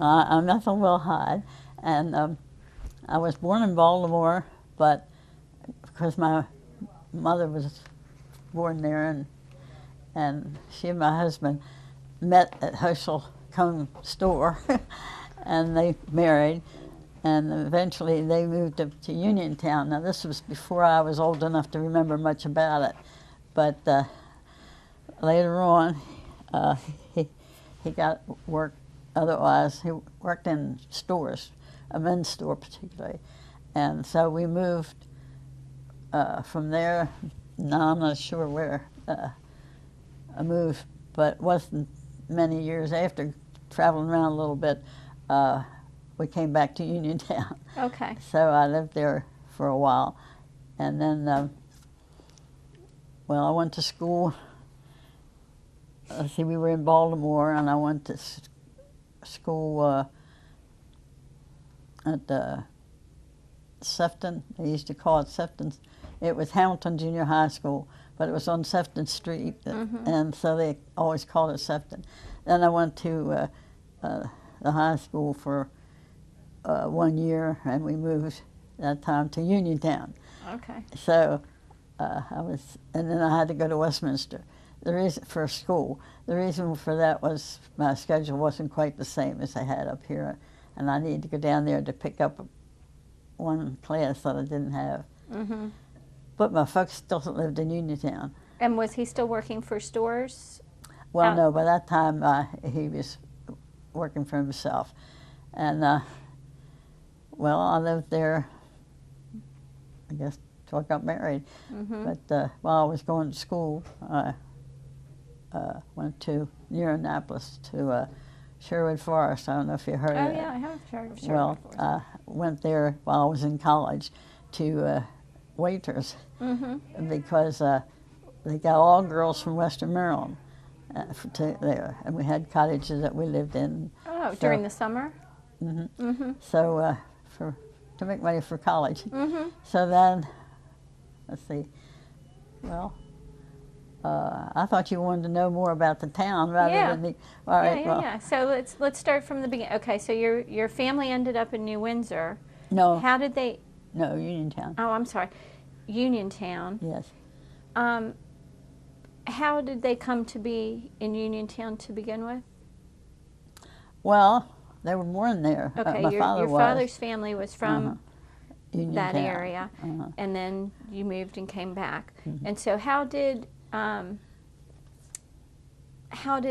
I'm Ethel Wilhide, and I was born in Baltimore, but because my mother was born there, and she and my husband met at Herschel Cone store, and they married, and eventually they moved up to Uniontown. Now this was before I was old enough to remember much about it, but later on he got work. Otherwise, he worked in stores, a men's store particularly, and so we moved from there. Now I'm not sure where I moved, but it wasn't many years after, traveling around a little bit, we came back to Uniontown. Okay. So I lived there for a while, and then, well, I went to school. Let's see, we were in Baltimore, and I went to school at Sefton. They used to call it Sefton. It was Hamilton Junior High School, but it was on Sefton Street, and so they always called it Sefton. Then I went to the high school for 1 year, and we moved that time to Uniontown. Okay. So and then I had to go to Westminster. The reason for school, the reason for that was my schedule wasn't quite the same as I had up here, and I needed to go down there to pick up one class that I didn't have. Mm-hmm. But my folks still lived in Uniontown. And was he still working for stores? Well, no, by that time he was working for himself. And, well, I lived there, I guess, till I got married. Mm-hmm. But while I was going to school, I went near Annapolis to Sherwood Forest. I don't know if you heard of it. Oh, yeah, I have heard of Sherwood Well, Forest. I went there while I was in college to Waitress, Mm-hmm. because they got all girls from Western Maryland there, and we had cottages that we lived in. Oh, during the summer? Mm-hmm. Mm-hmm. So to make money for college. Mm-hmm. So then, let's see, well, I thought you wanted to know more about the town rather than the. All right, Yeah. So let's start from the beginning. Okay, so your family ended up in New Windsor. No. How did they? No, Uniontown. Oh, I'm sorry, Uniontown. Yes. How did they come to be in Uniontown to begin with? Well, they were born there. Okay, My your father was. father's family was from that Uniontown. area, and then you moved and came back. And so how did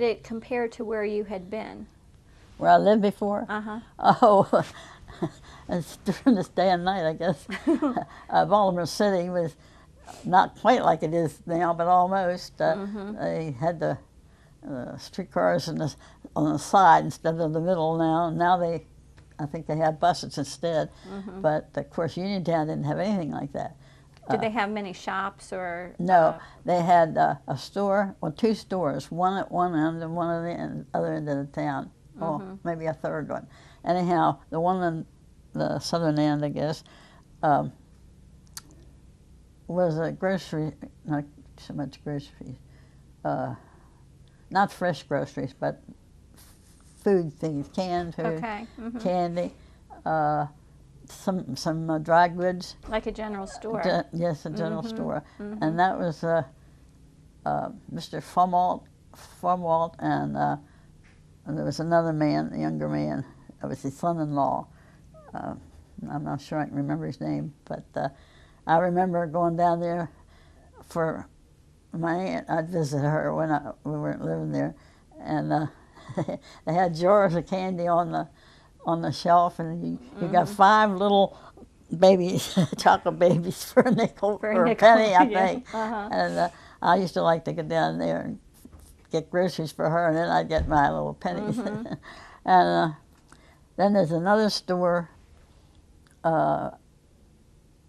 it compare to where you had been? Where I lived before? Uh-huh. Oh, it's during this day and night, I guess. Baltimore City was not quite like it is now, but almost. They had the streetcars on the side instead of the middle now. Now I think they have buses instead. But of course, Uniontown didn't have anything like that. Did they have many shops or? No, they had a store, well, two stores, one at one end and one at the other end of the town. Oh, maybe a third one. Anyhow, the one on the southern end, I guess, was a grocery, not so much groceries, not fresh groceries, but food things, canned food, Okay. candy, some dry goods. Like a general store. Yes, a general store. And that was Mr. Fumwalt, and there was another man, a younger man. It was his son-in-law. I'm not sure I can remember his name, but I remember going down there for my aunt. I'd visit her when we weren't living there, and they had jars of candy on the shelf, and you got 5 little babies, chocolate babies, for a nickel or a penny, I think. And I used to like to get down there and get groceries for her, and then I'd get my little pennies. And then there's another store about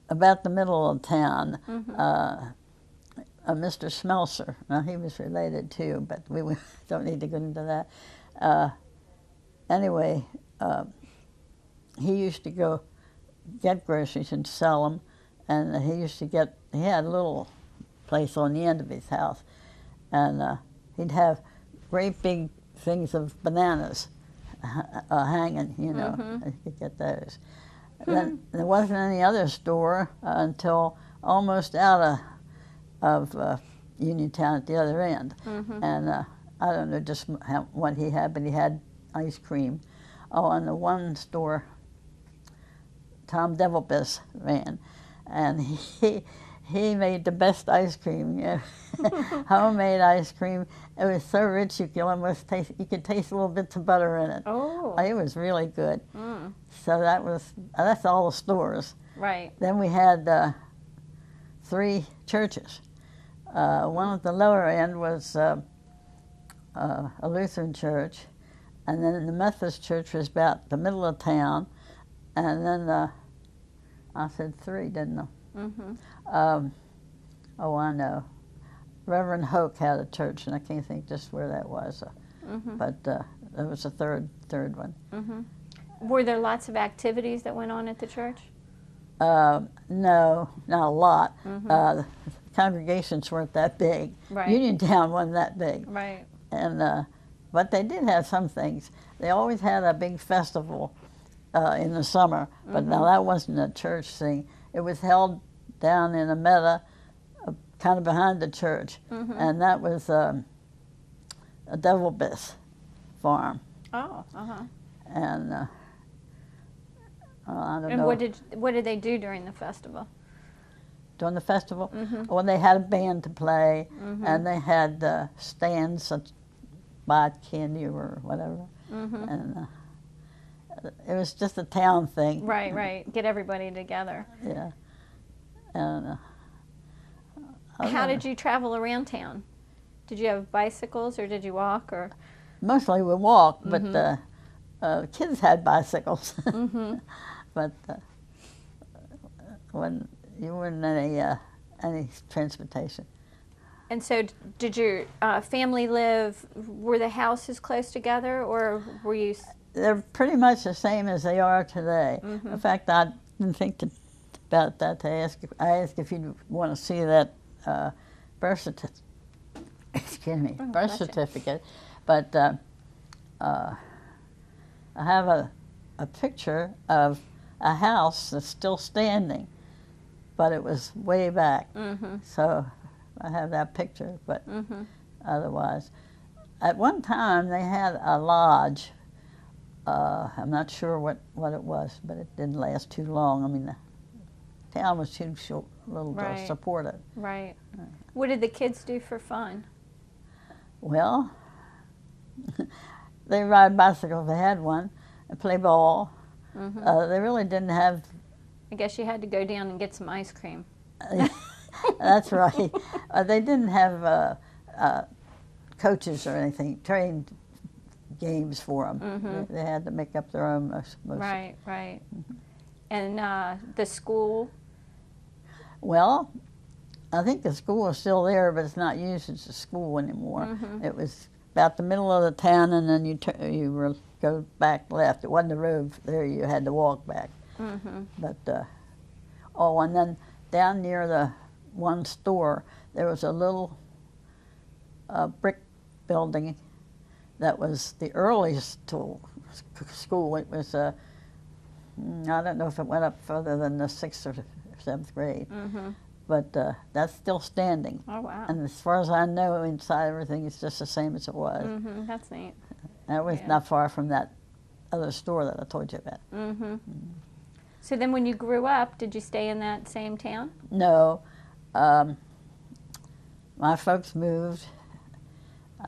the middle of town, Mr. Smelser. Now, he was related too, but we don't need to get into that. Anyway, he used to go get groceries and sell them, and he had a little place on the end of his house, and he'd have great big things of bananas, hanging, you know. You could get those. Then there wasn't any other store until almost out of Uniontown at the other end. And I don't know just what he had, but he had ice cream. Oh, and the one store, Tom Devilbiss ran, and he made the best ice cream. You know? Homemade ice cream. It was so rich you could almost taste. You could taste little bits of butter in it. Oh, it was really good. So that's all the stores. right. Then we had 3 churches. One at the lower end was a Lutheran church, and then the Methodist church was about the middle of town, and then I said 3, didn't I? Oh, I know. Reverend Hoke had a church, and I can't think just where that was, but there was a third one. Were there lots of activities that went on at the church? No, not a lot. The congregations weren't that big. Right. Uniontown wasn't that big. Right. And but they did have some things. They always had a big festival in the summer, but now that wasn't a church thing. It was held down in a meadow, kind of behind the church, and that was a Devilbiss farm. Oh, And I don't and know. what did they do during the festival? During the festival, well, they had a band to play, and they had stands such buy candy or whatever, and it was just a town thing. Right, right. Get everybody together. Yeah, and how did you travel around town? Did you have bicycles or did you walk or? Mostly we walked, but kids had bicycles. But when you weren't any transportation. And so, did your family live? Were the houses close together, or were you? They're pretty much the same as they are today. In fact, I didn't think about that to ask. I asked if you'd want to see that birth certificate. Excuse me, birth certificate. But I have a picture of a house that's still standing, but it was way back. So I have that picture, but otherwise. At one time, they had a lodge. I'm not sure what it was, but it didn't last too long. I mean, the town was too little to support it. Right. What did the kids do for fun? Well, they ride bicycles. They had one. They play ball. They really didn't have. I guess you had to go down and get some ice cream. That's right. They didn't have coaches or anything, trained games for them. They had to make up their own most. Right, right. And the school? Well, I think the school is still there, but it's not used as a school anymore. It was about the middle of the town, and then you go back left. It wasn't a road there; you had to walk back. But and then down near the one store, there was a little brick building that was the earliest school. It was I don't know if it went up further than the 6th or 7th grade. But that's still standing. Oh, wow. And as far as I know, inside everything is just the same as it was. That's neat. That was not far from that other store that I told you about. So then when you grew up, did you stay in that same town? No. My folks moved,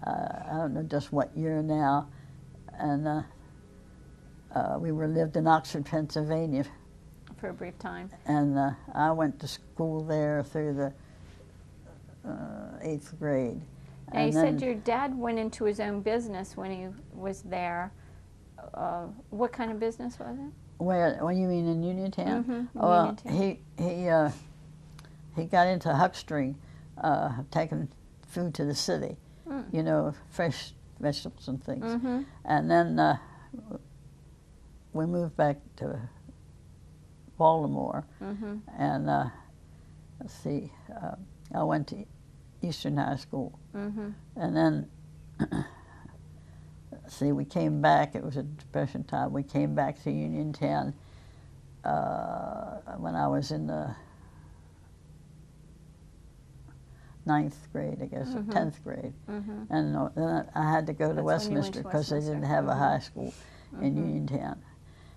I don't know just what year now, and we lived in Oxford, Pennsylvania. For a brief time. And I went to school there through the 8th grade. Now, you said your dad went into his own business when he was there. What kind of business was it? Where? What you mean in Uniontown? Uniontown. He got into huckstering, taking food to the city. You know, fresh vegetables and things. And then we moved back to Baltimore, and let's see, I went to Eastern High School, and then see, we came back. It was a Depression time. We came back to Uniontown when I was in the 9th grade, I guess, or 10th grade. And then I had to go to Westminster because they didn't have a high school in Uniontown.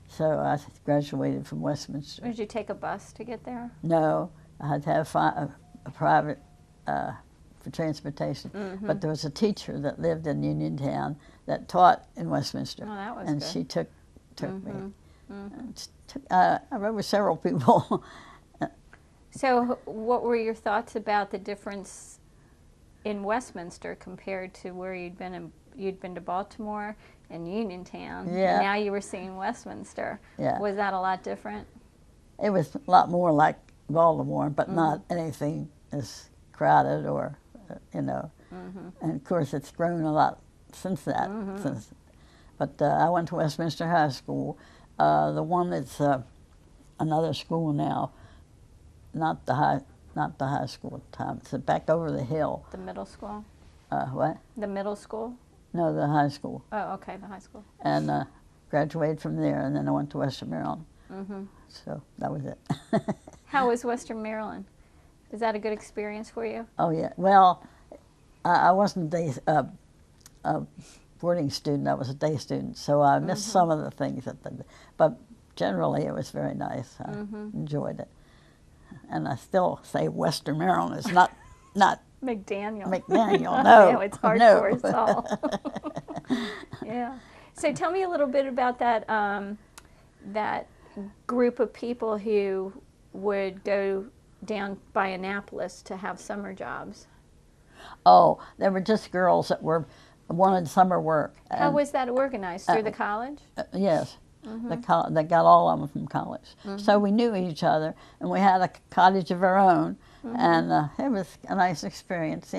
So I graduated from Westminster. Did you take a bus to get there? No, I had to have a private for transportation. But there was a teacher that lived in Uniontown that taught in Westminster. Oh, that was and good. she took me. I rode with several people. So what were your thoughts about the difference in Westminster compared to where you'd been to Baltimore and Uniontown? Yeah. And now you were seeing Westminster. Yeah. Was that a lot different? It was a lot more like Baltimore, but not anything as crowded or, you know. And of course, it's grown a lot since that. But I went to Westminster High School. The one that's another school now, not the high school at the time. It's back over the hill. The middle school? What? The middle school? No, the high school. Oh, okay, the high school. And graduated from there, and then I went to Western Maryland. So that was it. How was Western Maryland? Is that a good experience for you? Oh yeah. Well, I wasn't a boarding student. I was a day student, so I missed some of the things but generally it was very nice. I enjoyed it, and I still say Western Maryland is not McDaniel. McDaniel. No, Yeah, it's hard no. for us all. Yeah. So tell me a little bit about that that group of people who would go down by Annapolis to have summer jobs. Oh, they were just girls that wanted summer work. How was that organized? Through the college? Yes. They got all of them from college. So we knew each other, and we had a cottage of our own, and it was a nice experience.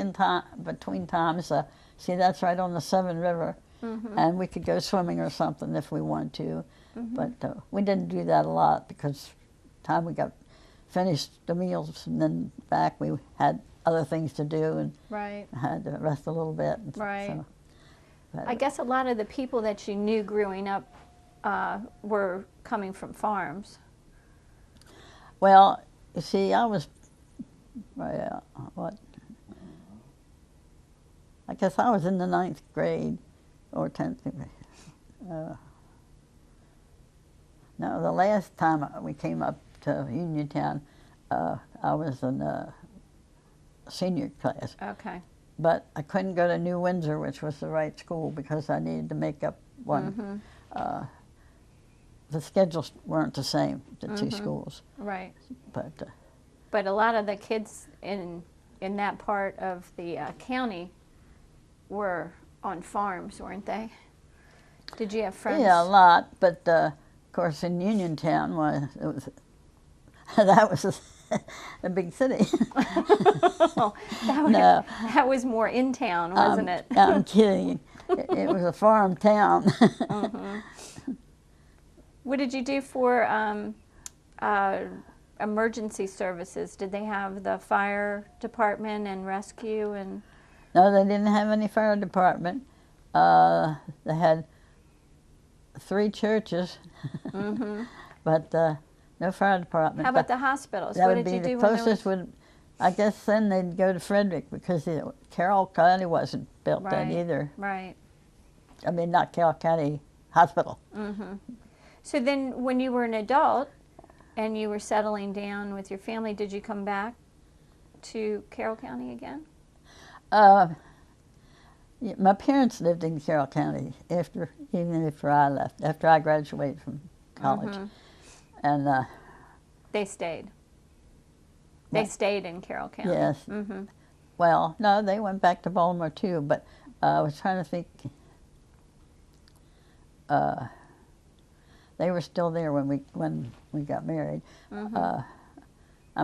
Between times, see, that's right on the Seven River, and we could go swimming or something if we wanted to, but we didn't do that a lot because time we got finished the meals and then back, we had other things to do and had to rest a little bit. Right. So, I guess a lot of the people that you knew growing up were coming from farms. Well, you see, I was, what? I guess I was in the 9th grade or 10th grade. No, the last time we came up to Uniontown, I was in the senior class. Okay. But I couldn't go to New Windsor, which was the right school, because I needed to make up one. The schedules weren't the same, the two schools. Right. But a lot of the kids in that part of the county were on farms, weren't they? Did you have friends? Yeah, a lot. But of course, in Uniontown, that was a big city. That was more in town, wasn't it? I'm kidding. It was a farm town. What did you do for emergency services? Did they have the fire department and rescue and? No, they didn't have any fire department. They had 3 churches, but no fire department. How about the hospitals? That what would did be you the do closest. when there was... I guess then they'd go to Frederick because Carroll County wasn't built then either. Right. I mean, not Carroll County Hospital. So then when you were an adult and you were settling down with your family, did you come back to Carroll County again? My parents lived in Carroll County even after I left, after I graduated from college. And they stayed. They stayed in Carroll County. Yes. Well, no, they went back to Baltimore too, but I was trying to think. They were still there when we got married. I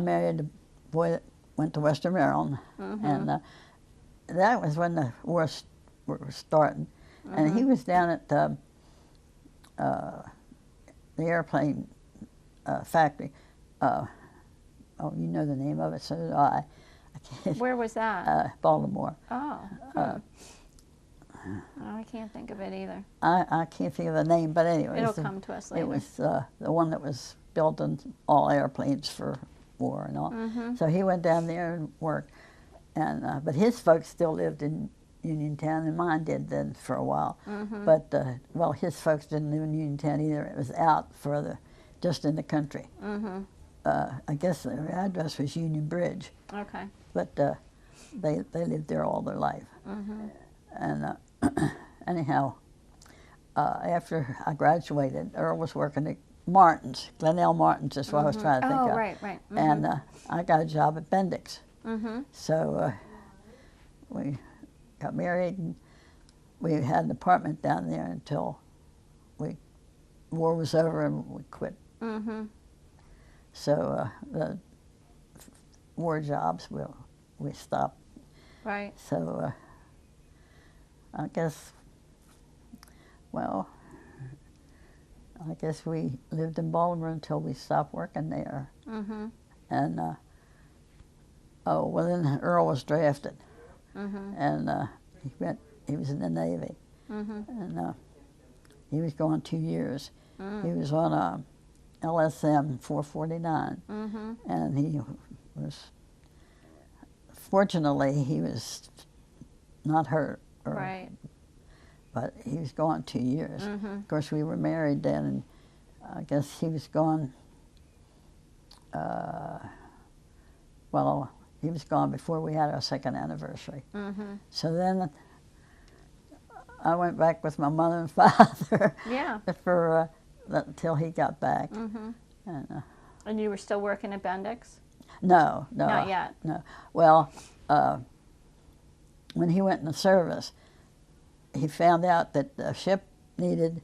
married a boy that went to Western Maryland, and that was when the war was starting. And he was down at the airplane factory. Oh, you know the name of it, so did I. Where was that? Baltimore. Oh. Oh, I can't think of it either. I can't think of the name, but anyway. It'll come to us later. It was the one that was built in all airplanes for war and all. Mm-hmm. So he went down there and worked. But his folks still lived in Uniontown, and mine did then for a while. Mm-hmm. But, well, his folks didn't live in Uniontown either. It was out further, just in the country. Mm-hmm. I guess their address was Union Bridge. Okay. But they lived there all their life. Mm-hmm. And anyhow, after I graduated, Earl was working at Martin's, Glenelg Martin's is what I was trying to think of. Oh, right. Mm-hmm. And I got a job at Bendix. Mm-hmm. So we got married, and we had an apartment down there until war was over and we quit. Mm-hmm. So the war jobs, we stopped. Right. So I guess, well, I guess we lived in Baltimore until we stopped working there. Mm-hmm. And, oh, well, then Earl was drafted. Mm-hmm. And he was in the Navy. Mm-hmm. And he was gone 2 years. Mm-hmm. He was on a LSM 449. Mm-hmm. And he was, fortunately, he was not hurt. Right. But he was gone 2 years. Mm-hmm. Of course, we were married then, and I guess he was gone, well, he was gone before we had our second anniversary. Mm-hmm. So then I went back with my mother and father Yeah. for until he got back. Mm-hmm. And, you were still working at Bendix? no. Not yet. No. Well, when he went in the service, he found out that the ship needed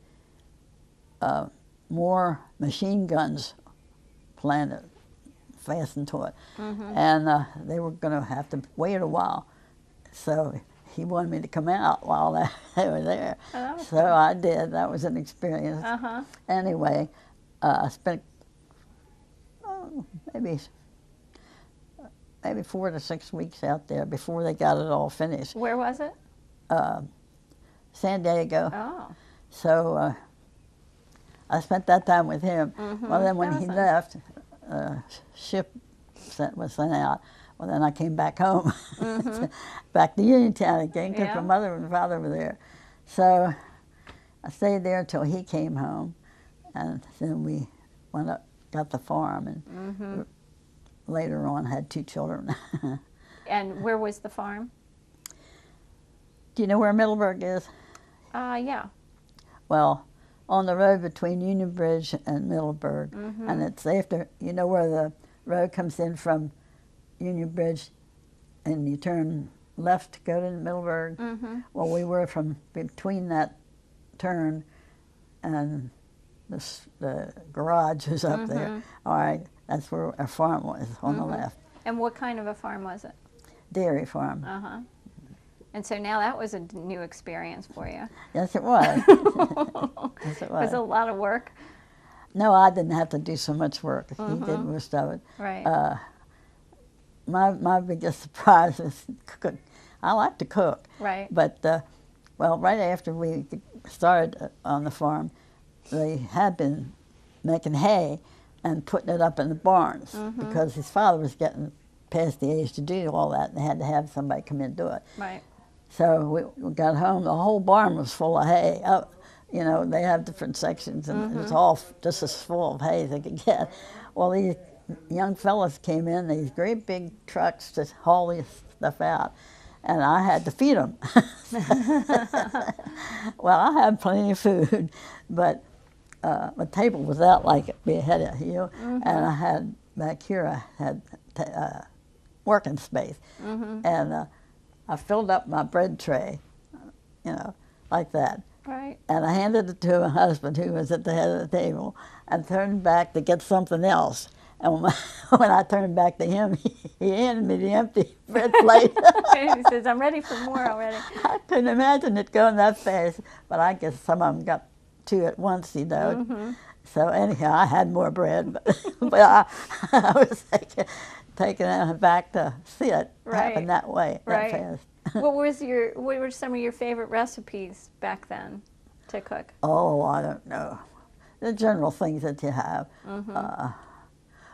more machine guns planted, fastened to it. Mm-hmm. And they were going to have to wait a while. So he wanted me to come out while they were there. Oh, that was So good. I did. That was an experience. Uh-huh. Anyway, I spent maybe 4 to 6 weeks out there before they got it all finished. Where was it? San Diego. Oh. So I spent that time with him. Mm-hmm. Well, then when That he was left, ship was sent out. Well, then I came back home, Mm-hmm. back to Uniontown again, because Yeah. my mother and father were there. So I stayed there until he came home, and then we went up, got the farm, and Mm-hmm. later on had 2 children. And where was the farm? Do you know where Middleburg is? Yeah. Well, on the road between Union Bridge and Middleburg, Mm-hmm. and it's after, you know where the road comes in from Union Bridge, and you turn left to go to Middleburg. Mm-hmm. Well, we were from between that turn and the garage was up there. Mhm. All right, that's where our farm was on the Mhm. left. And what kind of a farm was it? Dairy farm. Uh-huh. And so now that was a new experience for you. Yes, it was. Yes, it It was was. a lot of work. No, I didn't have to do so much work. He did Mhm. most of it. Right. My biggest surprise was cook. I like to cook, Right. but well, right after we started on the farm, they had been making hay and putting it up in the barns Mhm. because his father was getting past the age to do all that, and they had to have somebody come in and do it. Right. So we got home, the whole barn was full of hay. You know, they have different sections, and it was all just as full of hay as they could get. Well, these young fellas came in, these great big trucks to haul this stuff out, and I had to feed them. Well, I had plenty of food, but my table was out like it. We had a hill, and I had back here, I had working space, and I filled up my bread tray, you know, like that. Right. And I handed it to my husband, who was at the head of the table, and turned back to get something else. And when I turned back to him, he handed me the empty bread plate. He says, I'm ready for more already. I couldn't imagine it going that fast, but I guess some of them got 2 at once, you know. Mhm. So anyhow, I had more bread, but I was taking it back to see it Right. happen that way, that Right. fast. What were some of your favorite recipes back then to cook? Oh, I don't know. The general things that you have.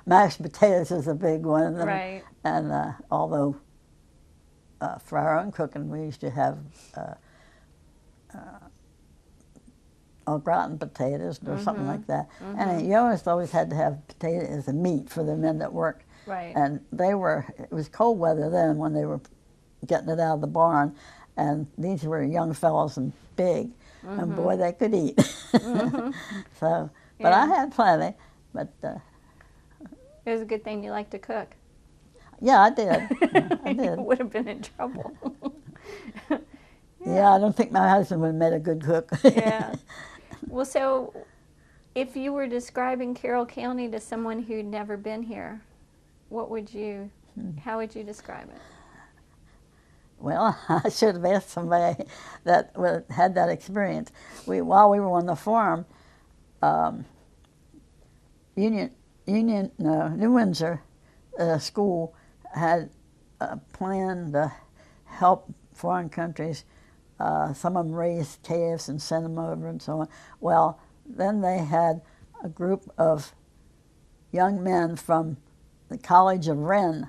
Mashed potatoes is a big one. Right. And although for our own cooking, we used to have au gratin potatoes or something like that. And you always had to have potatoes as a meat for the men that worked. Right. And it was cold weather then when they were getting it out of the barn. And these were young fellows and big. And boy, they could eat. So, but I had plenty. But it was a good thing you liked to cook. yeah, I did. I You did. would have been in trouble. Yeah, I don't think my husband would have made a good cook. Yeah. Well, so if you were describing Carroll County to someone who'd never been here, how would you describe it? Well, I should have asked somebody that had that experience. While we were on the farm, New Windsor school had a plan to help foreign countries. Some of them raised calves and sent them over and so on. Well, then they had a group of young men from the College of Rennes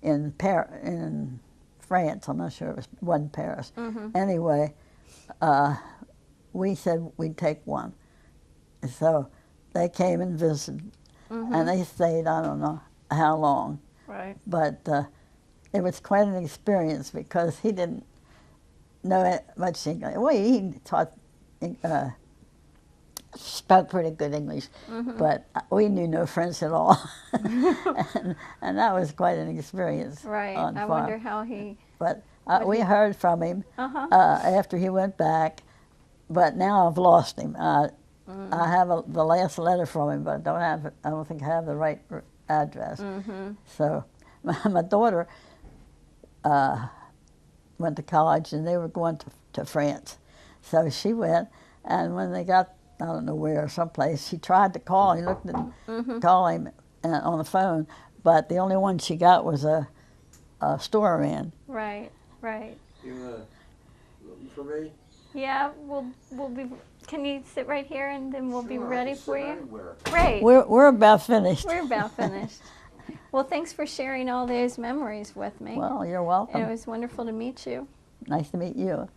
in France. I'm not sure, wasn't Paris. Anyway, we said we'd take one. So they came and visited, and they stayed, I don't know how long. Right. But it was quite an experience because he didn't know much English. Well, he spoke pretty good English, but we knew no French at all. and that was quite an experience. Right. On I farm. wonder how he... But we heard from him Uh-huh. after he went back, but now I've lost him. I have the last letter from him, but I don't think I have the right address. So my daughter went to college, and they were going to France. So she went, and when they got, I don't know where, someplace, she tried to call. He looked at call him on the phone, but the only one she got was a store man. Right, right. You looking for me? Yeah, we'll be... Can you sit right here, and then we'll be Sure, I ready can for sit you? anywhere. Great. We're about finished. We're about finished. Well, thanks for sharing all those memories with me. Well, you're It welcome. was wonderful to meet you. Nice to meet you.